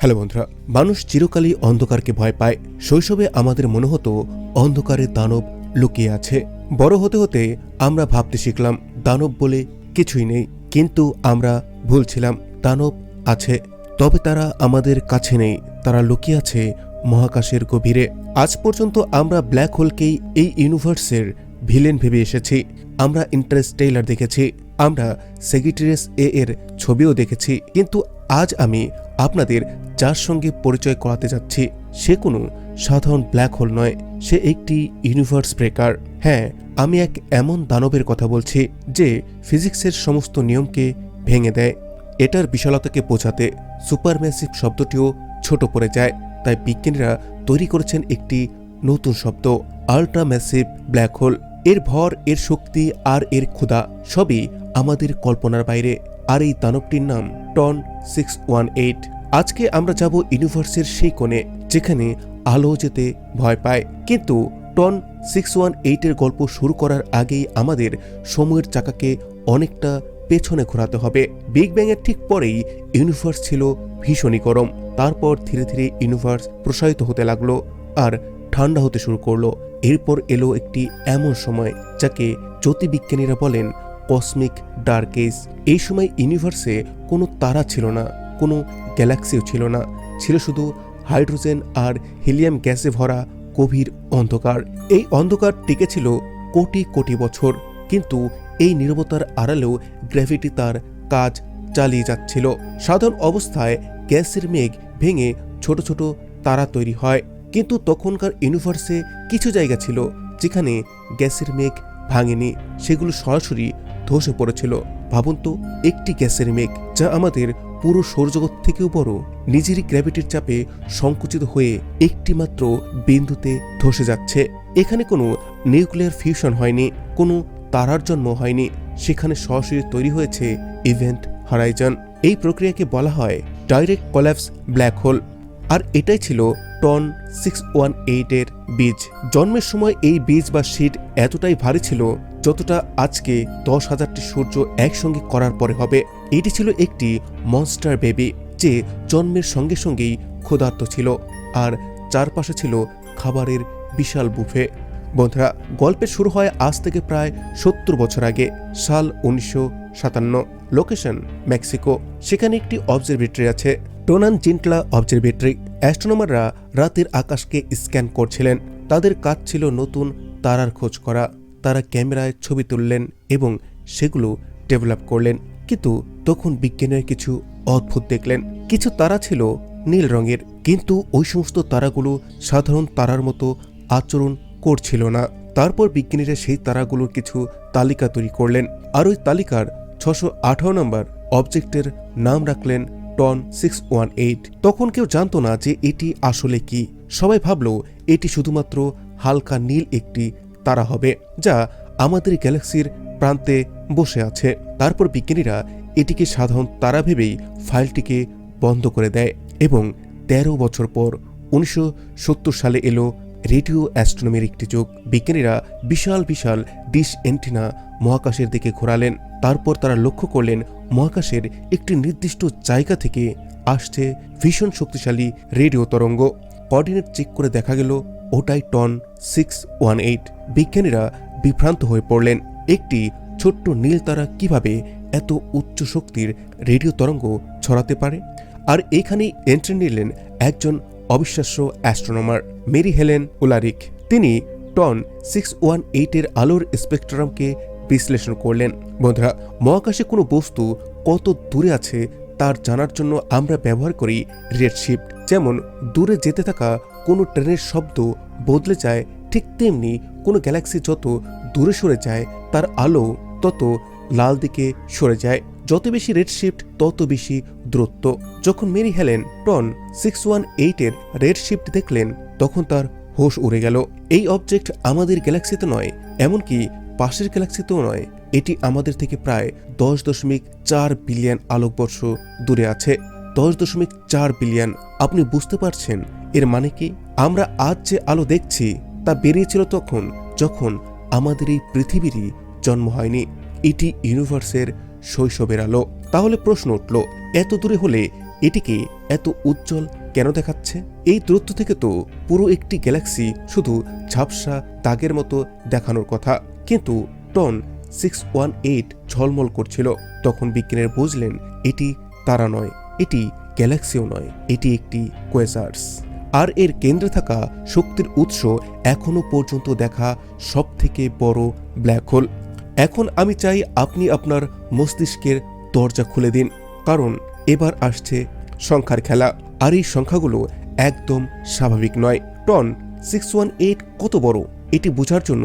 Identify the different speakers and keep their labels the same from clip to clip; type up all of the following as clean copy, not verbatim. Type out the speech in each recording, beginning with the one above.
Speaker 1: Hello বন্ধুরা, মানুষ চিরকালই অন্ধকারকে ভয় পায়। শৈশবে আমাদের মনে হতো অন্ধকারে দানব লুকিয়ে আছে। বড় হতে হতে আমরা ভাবতে শিখলাম দানব বলে কিছুই নেই। কিন্তু আমরা ভুল ছিলাম, দানব আছে, তবে তারা আমাদের কাছে নেই, তারা লুকিয়ে আছে মহাকাশের গভীরে। আজ পর্যন্ত আমরা ব্ল্যাক হোলকেই এই ইউনিভার্সের ভিলেন ভেবে এসেছি। আমরা ইন্টারস্টেলার দেখেছি, আমরা সেগিটারিয়াস এ এর ছবিও দেখেছি, কিন্তু আজ আমি আপনাদের যার সঙ্গে পরিচয় করাতে যাচ্ছি সে কোনো সাধারণ ব্ল্যাক হোল নয়, সে একটি ইউনিভার্স ব্রেকার। হ্যাঁ, আমি এক এমন দানবের কথা বলছি যে ফিজিক্সের সমস্ত নিয়মকে ভেঙে দেয়। এটার বিশালতাকে বোঝাতে সুপারম্যাসিভ শব্দটিও ছোট পড়ে যায়, তাই বিজ্ঞানীরা তৈরি করেছেন একটি নতুন শব্দ, আল্ট্রাম্যাসিভ ব্ল্যাক হোল। এর ভর, এর শক্তি আর এর ক্ষুধা সবই আমাদের কল্পনার বাইরে। আর এই দানবটির নাম টন 618। আজকে আমরা যাব ইউনিভার্সের সেই কোণে যেখানে আলো যেতে ভয় পায়। কিন্তু টন 618 এর গল্প শুরু করার আগেই আমাদের সময়ের চাকাকে অনেকটা পেছনে ঘোরাতে হবে। বিগ ব্যাং এর ঠিক পরেই ইউনিভার্স ছিল ভীষণই গরম। তারপর ধীরে ধীরে ইউনিভার্স প্রসারিত হতে লাগলো আর ঠান্ডা হতে শুরু করলো। এরপর এলো একটি এমন সময় যাকে জ্যোতির্বিজ্ঞানীরা বলেন কসমিক ডার্ক এজ। এই সময় ইউনিভার্সে কোনো তারা ছিল না, কোনো গ্যালাক্সিও ছিল না, ছিল শুধু হাইড্রোজেন আর হিলিয়াম গ্যাসে ভরা গভীর অন্ধকার। এই অন্ধকার টিকেছিল কোটি কোটি বছর, কিন্তু এই নীরবতার আড়ালেও গ্র্যাভিটি তার কাজ চালিয়ে যাচ্ছিল। সাধারণ অবস্থায় গ্যাসের মেঘ ভেঙে ছোট ছোট তারা তৈরি হয়, কিন্তু তখনকার ইউনিভার্সে কিছু জায়গা ছিল যেখানে গ্যাসের মেঘ ভাঙেনি, সেগুলো সরাসরি ধসে পড়েছিল। ভাবুন তো, একটি গ্যাসের মেঘ যা আমাদের পুরো সৌরজগৎ থেকেও বড়, নিজেরই গ্র্যাভিটির চাপে সংকুচিত হয়ে একটি মাত্র বিন্দুতে ধসে যাচ্ছে। এখানে কোনো নিউক্লিয়ার ফিউশন হয়নি, কোনো তারার জন্ম হয়নি, সেখানে সরাসরি তৈরি হয়েছে ইভেন্ট হরাইজন। এই প্রক্রিয়াকে বলা হয় ডাইরেক্ট কোল্যাপস ব্ল্যাক হোল। আর এটাই ছিল টন 618 এর বীজ। জন্মের সময় এই বীজ বা শিট এতটাই ভারী ছিল যতটা আজকে 10,000টি সূর্য একসঙ্গে করার পরে হবে। এটি ছিল একটি মনস্টার বেবি যে জন্মের সঙ্গে সঙ্গেই ক্ষুধার্ত ছিল, আর চারপাশে ছিল খাবারের বিশাল বুফে। বন্ধুরা, গল্পের শুরু হয় আজ থেকে প্রায় 70 বছর আগে, সাল 1957। Location Mexico. সেখানে একটি অবজারভেটরি আছে, টোনান জিন্টলা অবজারভেটরি। অ্যাস্ট্রোনমাররা রাতের আকাশকে স্ক্যান করছিলেন। তাদের কাজ ছিল নতুন তারার খোঁজ করা। তারা ক্যামেরায় ছবি তুললেন এবং সেগুলো ডেভেলপ করলেন। কিন্তু তখন বিজ্ঞানীরা কিছু অদ্ভুত দেখলেন। কিছু তারা ছিল নীল রঙের, কিন্তু ওই সমস্ত তারাগুলো সাধারণ তারার মতো আচরণ করছিল না। তারপর বিজ্ঞানীরা সেই তারাগুলোর কিছু তালিকা তৈরি করলেন, আর ওই তালিকার 618 নম্বর অবজেক্টের নাম রাখলেন টন 618। তখন কেউ জানতো না যে এটি আসলে কি। সবাই ভাবল এটি শুধুমাত্র হালকা নীল একটি তারা হবে যা আমাদের গ্যালাক্সির প্রান্তে বসে আছে। তারপর বিজ্ঞানীরা এটিকে সাধারণ তারা ভেবেই ফাইলটিকে বন্ধ করে দেয় এবং 13 বছর পর 1970 সালে এলো রেডিও অ্যাস্ট্রোনমির একটি যুগ। বিজ্ঞানীরা বিশাল বিশাল ডিশ অ্যান্টেনা মহাকাশের দিকে ঘোরালেন। তারপর তারা লক্ষ্য করলেন মহাকাশের একটি নির্দিষ্ট জায়গা থেকে আসছে ভীষণ শক্তিশালী রেডিও তরঙ্গ। কোঅর্ডিনেট চেক করে দেখা গেল ওটাই টন 618। বিজ্ঞানীরা বিভ্রান্ত হয়ে পড়লেন। একটি ছোট্ট নীল তারা কিভাবে এত উচ্চ শক্তির রেডিও তরঙ্গ ছড়াতে পারে? আর এখানেই এন্ট্রি নিলেন একজন অবিশ্বাস্য অ্যাস্ট্রোনমার, মেরি হেলেন উলারিক। তিনি টন 618 এর আলোর স্পেকট্রামকে বিশ্লেষণ করলেন। বন্ধুরা, মহাকাশে কোনো বস্তু কত দূরে আছে তার জানার জন্য আমরা ব্যবহার করি রেডশিফট। যেমন দূরে যেতে থাকা কোনো ট্রেনের শব্দ বদলে যায়, ঠিক তেমনি কোনো গ্যালাক্সি যত দূরে সরে যায় তার আলো তত লাল দিকে সরে যায়। যত বেশি রেডশিফট তত বেশি দূরত্ব। যখন মেরি হেলেন টন 618 এর রেডশিফট দেখলেন তখন তার হোশ উড়ে গেল। এই অবজেক্ট আমাদের গ্যালাক্সিতে নয়, এমনকি পাশের গ্যালাক্সিতেও নয়। এটি আমাদের থেকে প্রায় 10.4 বিলিয়ন আলোকবর্ষ দূরে আছে। 10.4 বিলিয়ন। আপনি বুঝতে পারছেন এর মানে কি? আমরা আজ যে আলো দেখছি তা বেরিয়েছিল তখন যখন আমাদের এই পৃথিবীরই জন্ম হয়নি। এটি ইউনিভার্সের শৈশবের আলো। তাহলে প্রশ্ন উঠল, এত দূরে হলে এটিকে এত উজ্জ্বল কেন দেখাচ্ছে? এই দূরত্ব থেকে তো পুরো একটি গ্যালাক্সি শুধু ঝাপসা দাগের মতো দেখানোর কথা, কিন্তু টন 618 ঝলমল করছিল। তখন বিজ্ঞানীরা বুঝলেন এটি তারা নয়, এটি গ্যালাক্সিও নয়, এটি একটি কোয়েসার্স। আর এর কেন্দ্রে থাকা শক্তির উৎস এখনো পর্যন্ত দেখা সবথেকে বড় ব্ল্যাক হোল। এখন আমি চাই আপনি আপনার মস্তিষ্কের দরজা খুলে দিন, কারণ এবার আসছে সংখ্যার খেলা। আর এই সংখ্যাগুলো একদম স্বাভাবিক নয়। টন 618 কত বড় এটি বোঝার জন্য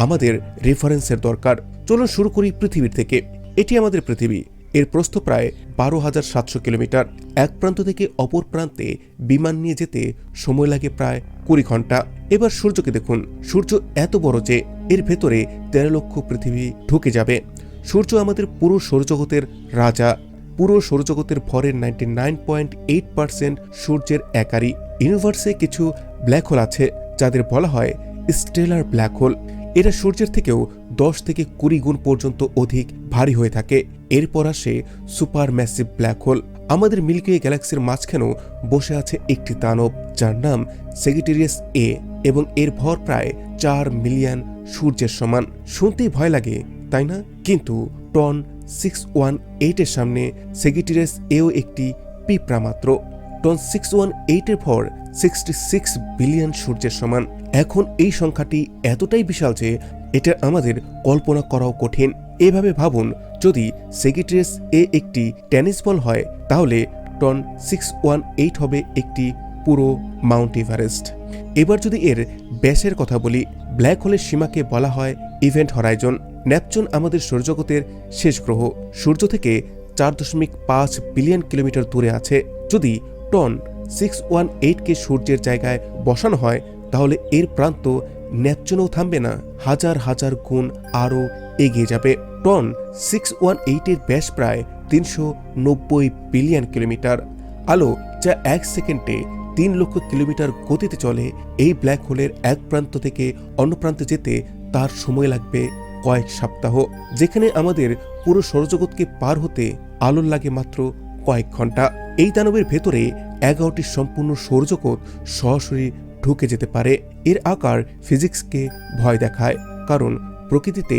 Speaker 1: আমাদের রেফারেন্সের দরকার। চলুন শুরু করি পৃথিবীর থেকে। এটি আমাদের পৃথিবী। এর প্রস্থ প্রায় 12,700 কিলোমিটার। এক প্রান্ত থেকে অপর প্রান্তে বিমান নিয়ে যেতে সময় লাগে প্রায় 20 ঘন্টা। এবার সূর্যকে দেখুন। সূর্য এত বড় যে এর ভেতরে 13 লক্ষ পৃথিবী ঢুকে যাবে। সূর্য আমাদের পুরো সৌরজগতের রাজা। পুরো সৌরজগতের ভরের 99.8% সূর্যের একারই। ইউনিভার্সে কিছু ব্ল্যাক হোল আছে যাদের বলা হয় স্টেলার ব্ল্যাক হোল। এরা সূর্যের থেকেও 10 থেকে 20 গুণ পর্যন্ত অধিক ভারী হয়ে থাকে। এরপর আসে সুপার ম্যাসিভ ব্ল্যাক হোল। আমাদের মিল্কি ওয়ে গ্যালাক্সির মাঝখানেও বসে আছে একটি দানব যার নাম সেজিটেরিয়াস এ, এবং এর ভর প্রায় 4 মিলিয়ন সূর্যের সমান। শুনতেই ভয় লাগে, তাই না? কিন্তু টন 618 এর সামনে সেজিটেরিয়াস এও একটি পিঁপড়া মাত্র। টন 618 এর ভর 66 বিলিয়ন সূর্যের সমান। এখন এই সংখ্যাটি এতটাই বিশাল যে এটা আমাদের কল্পনা করাও কঠিন। এভাবে ভাবুন, যদি সেজিটেরিয়াস এ একটি টেনিস বল হয় তাহলে টন 618 হবে একটি পুরো মাউন্ট এভারেস্ট। এবার যদি এর ব্যাসের কথা বলি, ব্ল্যাক হোলের সীমাকে বলা হয় ইভেন্ট হরাইজন। নেপচুন আমাদের সৌরজগতের শেষ গ্রহ। সূর্য থেকে 4.5 বিলিয়ন কিলোমিটার দূরে আছে। যদি টন 618কে সূর্যের জায়গায় বসানো হয় তাহলে এর প্রান্ত নেপচুনও থামবে না, হাজার হাজার গুণ আরও এগিয়ে যাবে। টন 618 এর ব্যাস প্রায় 390 বিলিয়ন কিলোমিটার। আলো যা 1 সেকেন্ডে 3 লক্ষ কিলোমিটার গতিতে চলে, এই ব্ল্যাক হোলের এক প্রান্ত থেকে অন্য প্রান্তে যেতে তার সময় লাগবে কয়েক সপ্তাহ, যেখানে আমাদের পুরো সৌরজগৎকে পার হতে আলোর লাগে মাত্র কয়েক ঘন্টা। এই দানবের ভেতরে 11টি সম্পূর্ণ সৌরজগৎ সরাসরি ঢুকে যেতে পারে। এর আকার ফিজিক্সকে ভয় দেখায়, কারণ প্রকৃতিতে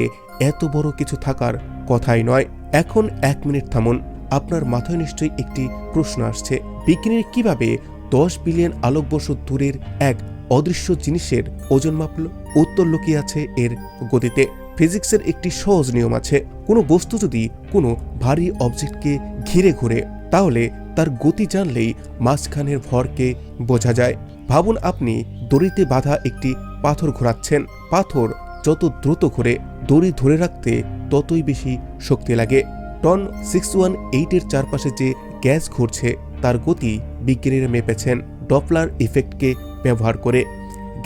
Speaker 1: এত বড় কিছু থাকার কথাই নয়। এখন 1 মিনিট থামুন। আপনার মাথায় নিশ্চয়ই একটি প্রশ্ন আসছে, বিজ্ঞানীরা কিভাবে 10 বিলিয়ন আলোকবর্ষ দূরের এক অদৃশ্য জিনিসের ওজন মাপল? উত্তর লুকিয়ে আছে এর গতিতে। ফিজিক্সের একটি সহজ নিয়ম আছে, কোনো বস্তু যদি কোনো ভারী অবজেক্টকে ঘিরে ঘুরে তাহলে তার গতি জানলেই মাঝখানের ভরকে বোঝা যায়। ভাবুন, আপনি দড়িতে বাঁধা একটি পাথর ঘোরাচ্ছেন। পাথর যত দ্রুত ঘুরে, দড়ি ধরে রাখতে ততই বেশি শক্তি লাগে। টন 618 এর চারপাশে যে গ্যাস ঘুরছে তার গতি বিজ্ঞানীরা মেপেছেন ডপলার ইফেক্টকে ব্যবহার করে।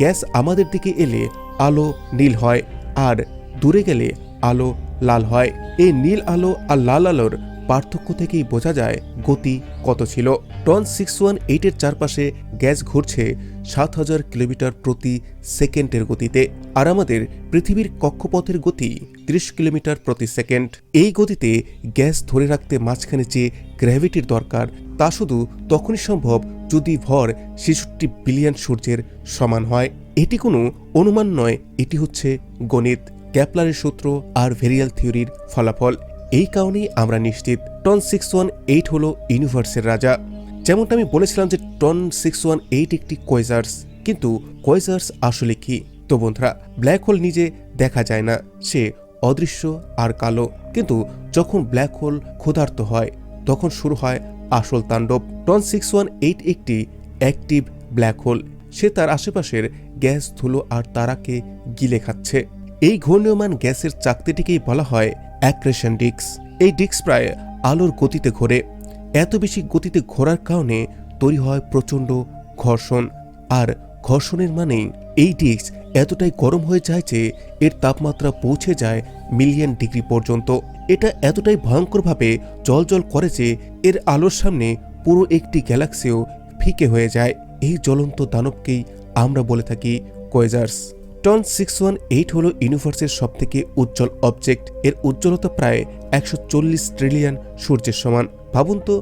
Speaker 1: গ্যাস আমাদের দিকে এলে আলো নীল হয়, আর দূরে গেলে আলো লাল হয়। এই নীল আলো আর লাল আলোর পার্থক্য থেকেই বোঝা যায় গতি কত ছিল। টন 618 এর চারপাশে গ্যাস ঘুরছে 7000 কিলোমিটার প্রতি সেকেন্ডের গতিতে, আর আমাদের পৃথিবীর কক্ষপথের গতি 30 কিলোমিটার প্রতি সেকেন্ড। এই গতিতে গ্যাস ধরে রাখতে মাঝখানে যে গ্র্যাভিটির দরকার তা শুধু তখনই সম্ভব যদি ভর 66 বিলিয়ন সূর্যের সমান হয়। এটি কোনো অনুমান নয়, এটি হচ্ছে গণিত, ক্যাপলারের সূত্র আর ভেরিয়াল থিওরির ফলাফল। এই কারণেই আমরা নিশ্চিত টন 618 হলো ইউনিভার্সের রাজা। যেমনটা আমি বলেছিলাম যে টন 618 একটি কোয়েসার্স, কিন্তু কোয়েসার্স আসলে কি? তো বন্ধুরা, ব্ল্যাক হোল নিজে দেখা যায় না, সে অদৃশ্য আর কালো। কিন্তু যখন ব্ল্যাক হোল ক্ষুধার্ত হয় তখন শুরু হয় আসল তাণ্ডব। টন 618 একটি অ্যাক্টিভ ব্ল্যাক হোল। সে তার আশেপাশের গ্যাস, ধুলো আর তারাকে গিলে খাচ্ছে। এই ঘূর্ণীয়মান গ্যাসের চাকতিটিকেই বলা হয় অ্যাক্রেশন ডিস্ক। এই ডিস্ক প্রায় আলোর গতিতে ঘোরে। এত বেশি গতিতে ঘোরার কারণে তৈরি হয় প্রচণ্ড ঘর্ষণ, আর ঘর্ষণের মানেই এই ডিস্ক এতটাই গরম হয়ে যায় যে এর তাপমাত্রা পৌঁছে যায় মিলিয়ন ডিগ্রি পর্যন্ত। এটা এতটাই ভয়ঙ্করভাবে জ্বলজ্বল করে যে এর আলোর সামনে পুরো একটি গ্যালাক্সিও ফিকে হয়ে যায়। এই জ্বলন্ত দানবকেই আমরা বলে থাকি কোয়েসার্স। টন 618 হল ইউনিভার্সের সবথেকে উজ্জ্বল অবজেক্ট। এর উজ্জ্বলতা প্রায় 140 ট্রিলিয়ন সূর্যের সমান। ভাবুন তো,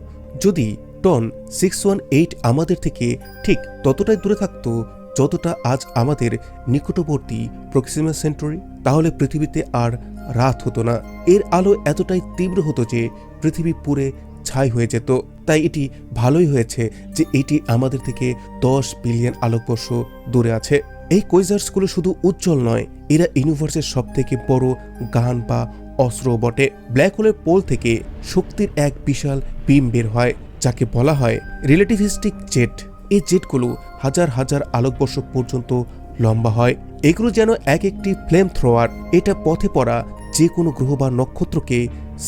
Speaker 1: যদি টন 618 আমাদের থেকে ঠিক ততটাই দূরে থাকতো যতটা আজ আমাদের নিকটবর্তী প্রক্সিমা সেন্টারি, তাহলে পৃথিবীতে আর রাত হতো না। এর আলো এতটাই তীব্র হতো যে পৃথিবী পুরে ছাই হয়ে যেত। তাই এটি ভালোই হয়েছে যে এটি আমাদের থেকে 10 বিলিয়ন আলোকবর্ষ দূরে আছে। এই কোয়েজার্সগুলো শুধু উজ্জ্বল নয়, এরা ইউনিভার্সের সবথেকে বড় গান বা অস্ত্র বটে। ব্ল্যাক হোলের পোল থেকে শক্তির এক বিশাল বিম বের হয়, যাকে বলা হয় রিলেটিভিস্টিক জেট। এই জেটগুলো হাজার হাজার আলোকবর্ষ পর্যন্ত লম্বা হয়। এগুলো যেন এক একটি ফ্লেম থ্রোয়ার। এটা পথে পড়া যে কোনো গ্রহ বা নক্ষত্রকে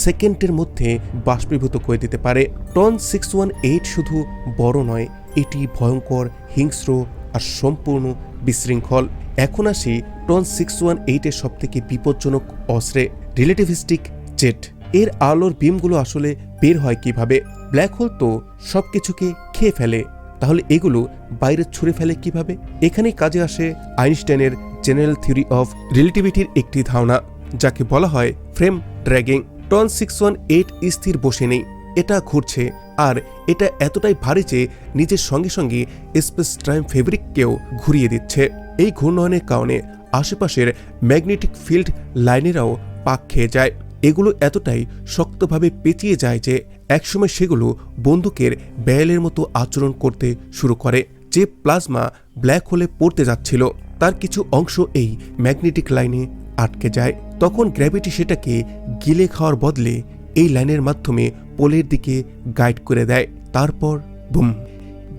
Speaker 1: সেকেন্ডের মধ্যে বাষ্পীভূত করে দিতে পারে। টন 618 শুধু বড় নয়, এটি ভয়ঙ্কর, হিংস্র আর সম্পূর্ণ বিশৃঙ্খল। এখন আসি টন 618 এর সবথেকে বিপজ্জনক অস্ত্রে, রিলেটিভিস্টিক জেট। এর আলোর বিমগুলো আসলে বের হয় কিভাবে? ব্ল্যাক হোল তো সবকিছুকে খেয়ে ফেলে, তাহলে এগুলো বাইরে ছুঁড়ে ফেলে কিভাবে? এখানেই কাজে আসে আইনস্টাইনের জেনারেল থিওরি অফ রিলেটিভিটির একটি ধারণা, যাকে বলা হয় ফ্রেম ড্র্যাগিং। টন 618 স্থির বসে নেই, এটা ঘুরছে, আর এটা এতটাই ভারী যে নিজের সঙ্গে সঙ্গে স্পেস টাইম ফেব্রিককেও ঘুরিয়ে দিচ্ছে। এই ঘূর্ণয়নের কারণে আশেপাশের ম্যাগনেটিক ফিল্ড লাইনেরাও পাক খেয়ে যায়। এগুলো এতটাই শক্তভাবে পেঁচিয়ে যায় যে একসময় সেগুলো বন্দুকের ব্যারেলের মতো আচরণ করতে শুরু করে। যে প্লাজমা ব্ল্যাক হোলে পড়তে যাচ্ছিল তার কিছু অংশ এই ম্যাগনেটিক লাইনে আটকে যায়। তখন গ্র্যাভিটি সেটাকে গিলে খাওয়ার বদলে এই লাইনের মাধ্যমে পোলের দিকে গাইড করে দেয়। তারপর বুম,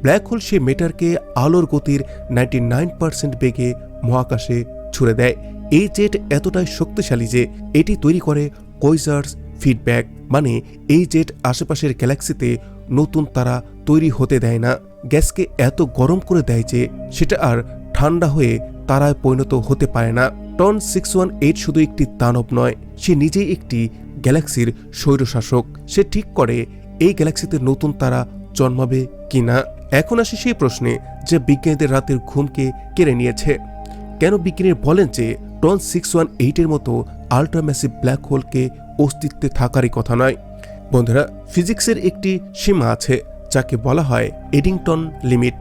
Speaker 1: ব্ল্যাক হোল সে মেটারকে আলোর গতির 99% বেগে মহাকাশে ছুড়ে দেয়। এই জেট এতটাই শক্তিশালী যে এটি তৈরি করে কোয়েজার্স ফিডব্যাক, মানে এই জেট আশেপাশের গ্যালাক্সিতে নতুন তারা তৈরি হতে দেয় না। গ্যাসকে এত গরম করে দেয় যে সেটা আর ঠান্ডা হয়ে তারায় পরিণত হতে পারে না। টন 618 শুধু একটি দানব নয়, সে নিজেই একটি গ্যালাক্সির স্বৈরশাসক। সে ঠিক করে এই গ্যালাক্সিতে নতুন তারা জন্মাবে কিনা। এখন আসে সেই প্রশ্নে যে বিজ্ঞানীদের রাতের ঘুমকে কেড়ে নিয়েছে। কেন বিজ্ঞানীরা বলেন যে টন 618 এর মতো আল্ট্রাম্যাসিভ ব্ল্যাক হোলকে অস্তিত্বে থাকারই কথা নয়? বন্ধুরা, ফিজিক্সের একটি সীমা আছে যাকে বলা হয় এডিংটন লিমিট।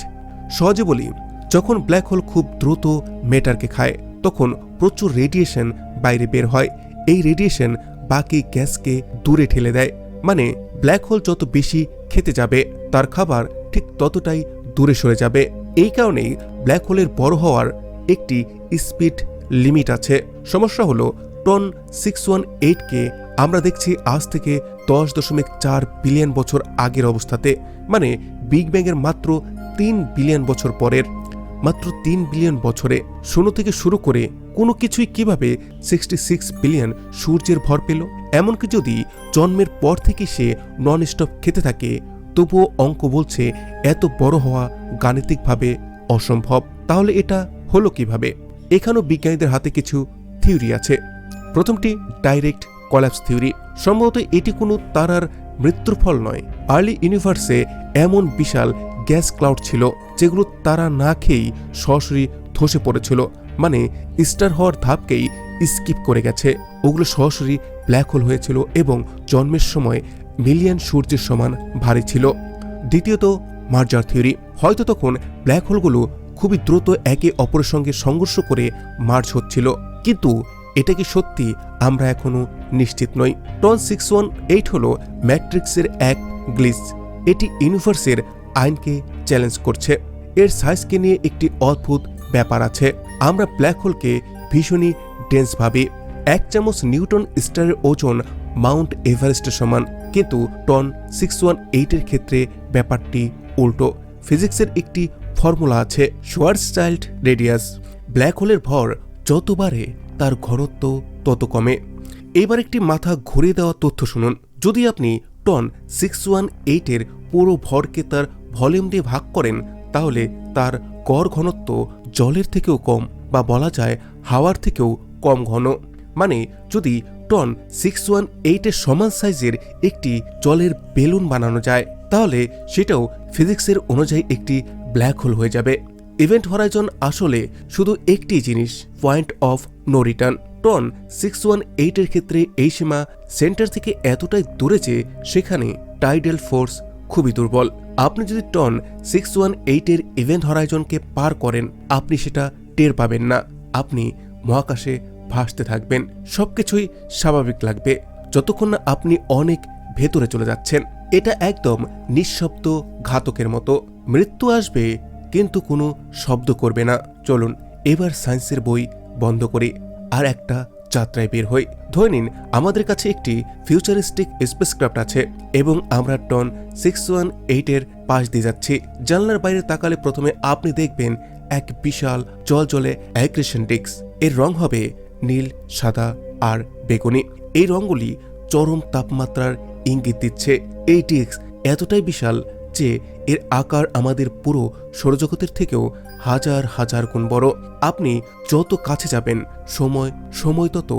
Speaker 1: সহজে বলি, যখন ব্ল্যাক হোল খুব দ্রুত ম্যাটারকে খায় তখন প্রচুর রেডিয়েশন বাইরে বের হয়। এই রেডিয়েশন বাকি গ্যাসকে দূরে ঠেলে দেয়, মানে ব্ল্যাক হোল যত বেশি খেতে যাবে তার খাবার ঠিক ততটাই দূরে সরে যাবে। এই কারণেই ব্ল্যাক হোলের বড় হওয়ার একটি স্পিড লিমিট আছে। সমস্যা হলো টন 618কে আমরা দেখছি আজ থেকে 10.4 বিলিয়ন বছর আগের অবস্থাতে, মানে বিগ ব্যাংয়ের মাত্র 3 বিলিয়ন বছর পরের। মাত্র 3 বিলিয়ন বছরে শূন্য থেকে শুরু করে কোনো কিছুই কিভাবে 66 বিলিয়ন সূর্যের ভর পেল? এমনকি যদি জন্মের পর থেকে সে নন স্টপ খেতে থাকে, তবুও অঙ্ক বলছে এত বড় হওয়া গাণিতিকভাবে অসম্ভব। তাহলে এটা হলো কিভাবে? এখানেও বিজ্ঞানীদের হাতে কিছু থিওরি আছে। প্রথমটি ডাইরেক্ট কলাপস থিওরি। সম্ভবত এটি কোনো তারার মৃত্যুর ফল নয়। আর্লি ইউনিভার্সে এমন বিশাল গ্যাস ক্লাউড ছিল যেগুলো তারা না খেয়েই সরাসরি ধসে পড়েছিল, মানে স্টার হওয়ার ধাপকেই স্কিপ করে গেছে। ওগুলো সরাসরি ব্ল্যাক হোল হয়েছিল এবং জন্মের সময় মিলিয়ন সূর্যের সমান ভারী ছিল। দ্বিতীয়ত মার্জার থিওরি। হয়তো তখন ব্ল্যাক হোলগুলো খুবই দ্রুত একে অপরের সঙ্গে সংঘর্ষ করে মার্জ হচ্ছিল, কিন্তু এটা কি সত্যি আমরা এখনো নিশ্চিত নই। টন 618 হল ম্যাট্রিক্সের এক গ্লিচ। এটি ইউনিভার্সের আইনকে চ্যালেঞ্জ করছে। এর সাইজকে নিয়ে একটি অদ্ভুত ব্যাপার আছে। আমরা ব্ল্যাক হোলকে ভীষণই ডেন্স ভাবি। 1 চামচ নিউটন স্টারের ওজন মাউন্ট এভারেস্টের সমান, কিন্তু টন 618 এর ক্ষেত্রে ব্যাপারটি উল্টো। ফিজিক্সের একটি ফর্মুলা আছে, শোয়ারজচাইল্ড রেডিয়াস। ব্ল্যাক হোলের ভর যত বাড়ে তার ঘনত্ব তত কমে। এবার একটি মাথা ঘুরিয়ে দেওয়া তথ্য শুনুন। যদি আপনি টন 618 এর পুরো ভরকে তার ভলিউম দিয়ে ভাগ করেন, তাহলে তার গড় ঘনত্ব জলের থেকেও কম, বা বলা যায় হাওয়ার থেকেও কম ঘন। মানে যদি টন 618 এর সমান সাইজের একটি জলের বেলুন বানানো যায়, তাহলে সেটাও ফিজিক্সের অনুযায়ী একটি ব্ল্যাক হোল হয়ে যাবে। ইভেন্ট হরাইজন আসলে শুধু একটি জিনিস, point of no return. TON 618 এর ক্ষেত্রে এই সীমা সেন্টার থেকে এতটাই দূরে যে সেখানে টাইডাল ফোর্স খুবই দুর্বল। আপনি যদি টন 618 এর ইভেন্ট হরাইজনকে পার করেন, আপনি সেটা টের পাবেন না। আপনি মহাকাশে ভাসতে থাকবেন, সবকিছুই স্বাভাবিক লাগবে যতক্ষণ না আপনি অনেক ভেতরে চলে যাচ্ছেন। এটা একদম নিঃশব্দ ঘাতকের মতো। মৃত্যু আসবে কিন্তু কোনো শব্দ করবে না। চলুন এবার সায়েন্সের বই বন্ধ করি আর একটা যাত্রায় বের হই। ধরে নিন আমাদের কাছে একটি ফিউচারিস্টিক স্পেসক্রাফট আছে এবং আমরা টন 618 এর পাশ দিয়ে যাচ্ছি। জানলার বাইরে তাকালে প্রথমে আপনি দেখবেন এক বিশাল জলজলে অ্যাগ্রেশন ডিস্ক। এর রং হবে নীল, সাদা আর বেগুনি। এই রঙগুলি চরম তাপমাত্রার ইঙ্গিত দিচ্ছে। এই ডিস্ক এতটাই বিশাল যে এর আকার আমাদের পুরো সৌরজগতের থেকেও হাজার হাজার গুণ বড়। আপনি যত কাছে যাবেন সময় তত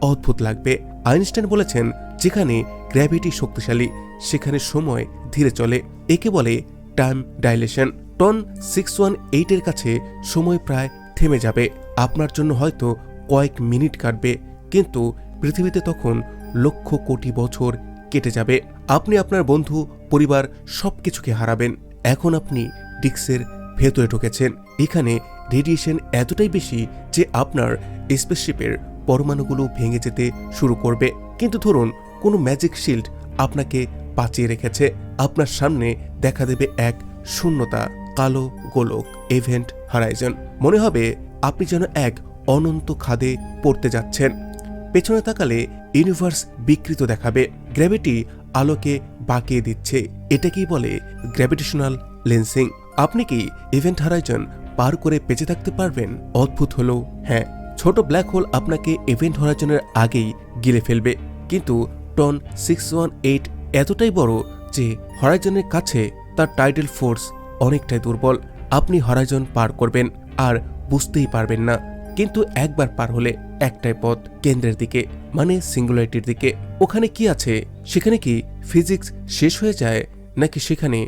Speaker 1: অদ্ভুত লাগবে। আইনস্টাইন বলেছেন, যেখানে গ্র্যাভিটি শক্তিশালী সেখানে সময় ধীরে চলে। একে বলে টাইম ডাইলেশন। টন 618 এর কাছে সময় প্রায় থেমে যাবে। আপনার জন্য হয়তো কয়েক মিনিট কাটবে, কিন্তু পৃথিবীতে তখন লক্ষ কোটি বছর কেটে যাবে। আপনি আপনার বন্ধু, পরিবার সবকিছুকে হারাবেন। এখন আপনি ডিস্কের ভেতরে ঢুকেছেন। এখানে রেডিয়েশন এতটাই বেশি যে আপনার স্পেসশিপের পরমাণুগুলো ভেঙে যেতে শুরু করবে। কিন্তু ধরুন কোনো ম্যাজিক শিল্ড আপনাকে বাঁচিয়ে রেখেছে। আপনার সামনে দেখা দেবে এক শূন্যতা, কালো গোলক, ইভেন্ট হরাইজন। মনে হবে আপনি যেন এক অনন্ত খাদে পড়তে যাচ্ছেন। পেছনে তাকালে ইউনিভার্স বিকৃত দেখাবে। গ্র্যাভিটি আলোকে বাঁকিয়ে দিচ্ছে। এটাকেই বলে গ্র্যাভিটেশনাল লেন্সিং। আপনি কি ইভেন্ট হরাইজন পার করে বেঁচে থাকতে পারবেন? অদ্ভুত হলেও হ্যাঁ, ছোট ব্ল্যাক হোল আপনাকে ইভেন্ট হরাইজনের আগেই গিলে ফেলবে। কিন্তু টন 618 এতটাই বড় যে হরাইজনের কাছে তার টাইডাল ফোর্স অনেকটাই দুর্বল। আপনি হরাইজন পার করবেন আর বুঝতেই পারবেন না। কিন্তু একবার পার হলে একটাই পথ, কেন্দ্রের দিকে, মানে সিঙ্গুলারিটির দিকে। ওখানে কি আছে? সেখানে কি ফিজিক্স শেষ হয়ে যায়, নাকি সেখানে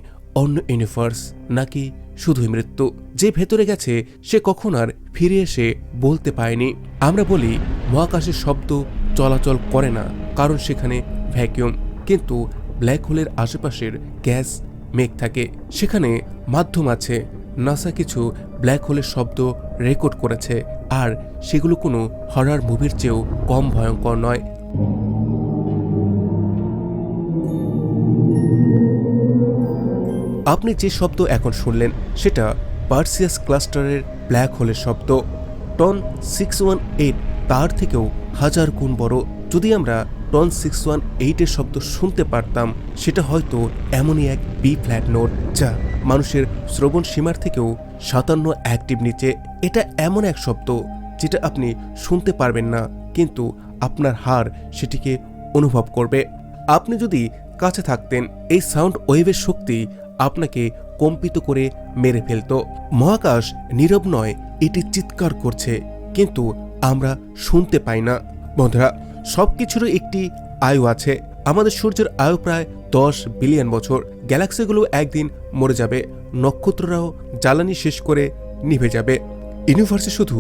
Speaker 1: অন্য ইউনিভার্স, নাকি শুধুই মৃত্যু? যে ভেতরে গেছে সে কখন আর ফিরে এসে বলতে পারেনি। আমরা বলি মহাকাশের শব্দ চলাচল করে না কারণ সেখানে ভ্যাকিউম, কিন্তু ব্ল্যাক হোলের আশেপাশের গ্যাস মেঘ থাকে, সেখানে মাধ্যম আছে। নাসা কিছু ব্ল্যাক হোলের শব্দ রেকর্ড করেছে আর সেগুলো কোনো হরর মুভির চেয়েও কম ভয়ঙ্কর নয়। আপনি যে শব্দ এখন শুনলেন সেটা পার্সিয়াস ক্লাস্টারের ব্ল্যাক হোলের শব্দ। টন 618 তার থেকেও হাজার গুণ বড়। যদি আমরা টন 618 এর শব্দ শুনতে পারতাম, সেটা হয়তো এমনই এক বি ফ্ল্যাট নোট যা মানুষের শ্রবণ সীমার থেকেও 57 অ্যাক্টিভ নিচে। এটা এমন এক শব্দ যেটা আপনি শুনতে পারবেন না, কিন্তু আপনার হাড় সেটিকে অনুভব করবে। আপনি যদি কাছে থাকতেন, এই সাউন্ড ওয়েভের শক্তি আপনাকে কম্পিত করে মেরে ফেলত। মহাকাশ নীরব নয়, এটি চিৎকার করছে, কিন্তু আমরা শুনতে পাই না। বন্ধুরা, সবকিছুরই একটি আয়ু আছে। আমাদের সূর্যের আয়ু প্রায় 10 বিলিয়ন বছর। গ্যালাক্সিগুলো একদিন মরে যাবে, নক্ষত্ররাও জ্বালানি শেষ করে নিভে যাবে। ইউনিভার্সে শুধু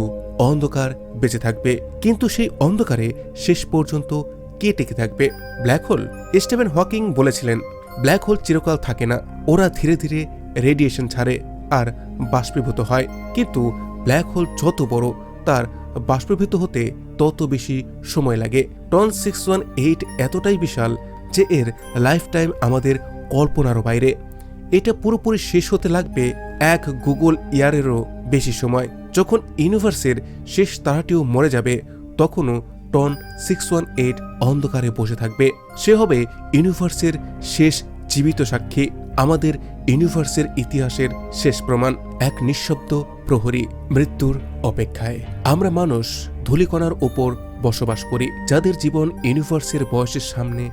Speaker 1: অন্ধকার বেঁচে থাকবে, কিন্তু সেই অন্ধকারে শেষ পর্যন্ত কে টিকে থাকবে? Black hole. স্টিফেন হকিং বলেছিলেন, ব্ল্যাক হোল চিরকাল থাকে না, ওরা ধীরে ধীরে রেডিয়েশন ছাড়ে আর বাষ্পীভূত হয়। কিন্তু ব্ল্যাক হোল যত বড়, তার বাষ্পীভূত হতে তত বেশি সময় লাগে। টন 618 এতটাই বিশাল যে এর লাইফ টাইম আমাদের কল্পনারও বাইরে। এটা পুরোপুরি শেষ হতে লাগবে এক গুগল ইয়ারেরও বেশি সময়। যখন ইউনিভার্সের শেষ তারাটিও মরে যাবে, তখনও টন 618 অন্ধকারে বসে থাকবে। সে হবে ইউনিভার্সের শেষ জীবিত সাক্ষী, আমাদের ইউনিভার্সের ইতিহাসের শেষ প্রমাণ, এক নিঃশব্দ প্রহরী মৃত্যুর অপেক্ষায়। আমরা মানুষ ধূলিকণার ওপর বসবাস করি, যাদের জীবন ইউনিভার্সের বয়সের সামনে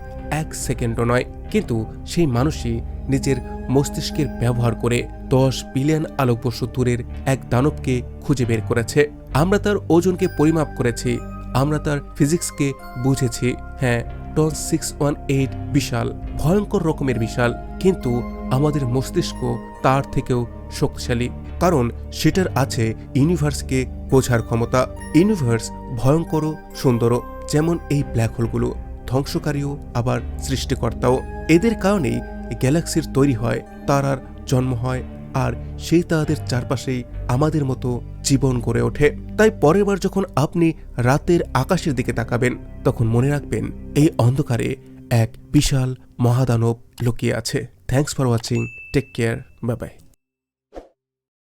Speaker 1: 1 সেকেন্ডও নয়, কিন্তু সেই মানুষই নিজের মস্তিষ্কের ব্যবহার করে 10 বিলিয়ন আলোকবর্ষ দূরের এক দানবকে খুঁজে বের করেছে। আমরা তার ওজনকে পরিমাপ করেছি, আমরা তার ফিজিক্সকে বুঝেছি। হ্যাঁ, টন 618 বিশাল, ভয়ঙ্কর রকমের বিশাল, কিন্তু আমাদের মস্তিষ্ক তার থেকেও শক্তিশালী, কারণ সেটার আছে ইউনিভার্সকে বোঝার ক্ষমতা। ইউনিভার্স ভয়ঙ্করও সুন্দরও, যেমন এই ব্ল্যাক হোলগুলো, ধ্বংসকারীও আবার সৃষ্টিকর্তাও। এদের কারণেই গ্যালাক্সির তৈরি হয়, তারার জন্ম হয়, আর সেই তারাদের চারপাশেই আমাদের মতো জীবন গড়ে ওঠে। তাই পরের বার যখন আপনি রাতের আকাশের দিকে তাকাবেন, তখন মনে রাখবেন এই অন্ধকারে এক বিশাল মহাদানব লুকিয়ে আছে। Thanks for watching, take care, bye by.